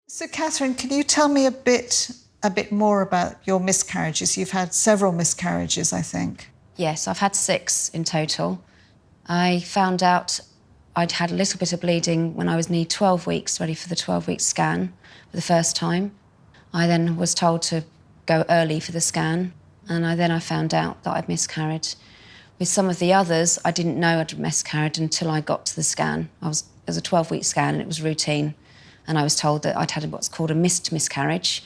So, Catherine, can you tell me a bit more about your miscarriages? You've had several miscarriages, I think. Yes, I've had 6 in total. I found out I'd had a little bit of bleeding when I was nearly 12 weeks, ready for the 12-week scan for the first time. I then was told to go early for the scan, and I found out that I'd miscarried. With some of the others, I didn't know I'd miscarried until I got to the scan. It was a 12-week scan and it was routine, and I was told that I'd had what's called a missed miscarriage,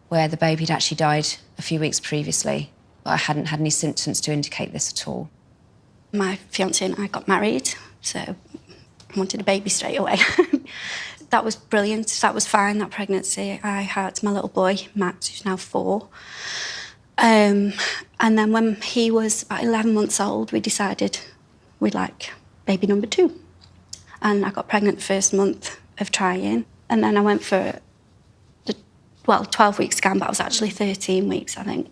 where the baby had actually died a few weeks previously, but I hadn't had any symptoms to indicate this at all. My fiancé and I got married, so I wanted a baby straight away. That was brilliant. That was fine, that pregnancy. I had my little boy, Max, who's now 4. And then when he was about 11 months old, we decided we'd like baby number 2. And I got pregnant the first month of trying. And then I went for the 12-week scan, but I was actually 13 weeks, I think.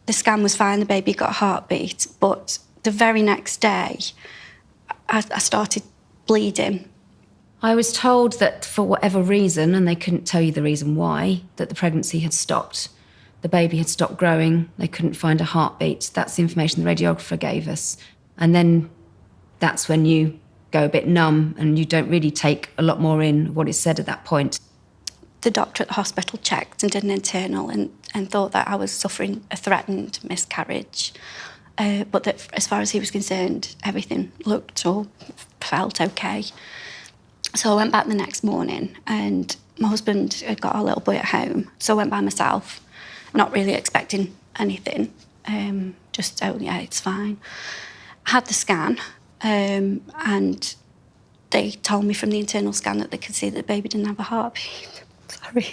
The scan was fine, the baby got a heartbeat, but the very next day, I started bleeding. I was told that for whatever reason, and they couldn't tell you the reason why, that the pregnancy had stopped. The baby had stopped growing, they couldn't find a heartbeat. That's the information the radiographer gave us. And then that's when you go a bit numb and you don't really take a lot more in what is said at that point. The doctor at the hospital checked and did an internal and thought that I was suffering a threatened miscarriage. But that as far as he was concerned, everything looked or felt okay. So I went back the next morning and my husband had got our little boy at home. So I went by myself, not really expecting anything. Just, oh yeah, it's fine. I had the scan and they told me from the internal scan that they could see that the baby didn't have a heartbeat. Sorry.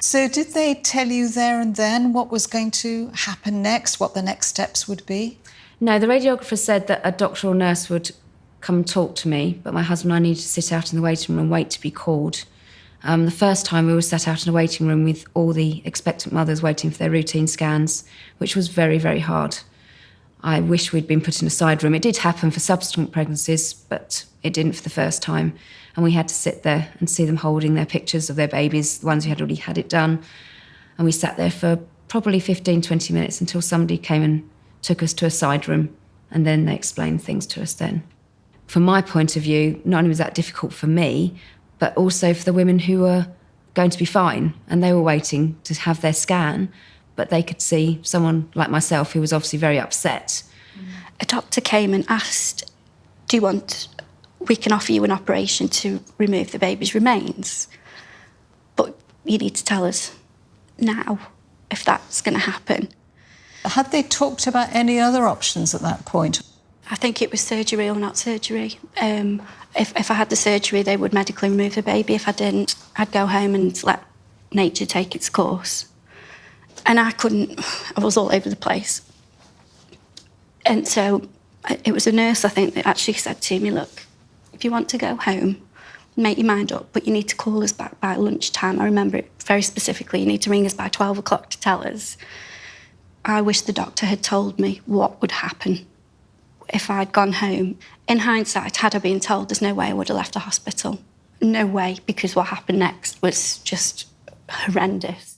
So did they tell you there and then what was going to happen next, what the next steps would be? No, the radiographer said that a doctor or nurse would come and talk to me, but my husband and I needed to sit out in the waiting room and wait to be called. The first time we were sat out in a waiting room with all the expectant mothers waiting for their routine scans, which was very, very hard. I wish we'd been put in a side room. It did happen for subsequent pregnancies, but it didn't for the first time. And we had to sit there and see them holding their pictures of their babies, the ones who had already had it done. And we sat there for probably 15, 20 minutes until somebody came and took us to a side room, and then they explained things to us then. From my point of view, not only was that difficult for me, but also for the women who were going to be fine, and they were waiting to have their scan, but they could see someone like myself who was obviously very upset. A doctor came and asked, we can offer you an operation to remove the baby's remains, but you need to tell us now if that's going to happen. Had they talked about any other options at that point? I think it was surgery or not surgery. If I had the surgery, they would medically remove the baby. If I didn't, I'd go home and let nature take its course. And I was all over the place. And so it was a nurse, I think, that actually said to me, look, if you want to go home, make your mind up, but you need to call us back by lunchtime. I remember it very specifically. You need to ring us by 12 o'clock to tell us. I wish the doctor had told me what would happen if I'd gone home. In hindsight, had I been told, there's no way I would have left the hospital. No way, because what happened next was just horrendous.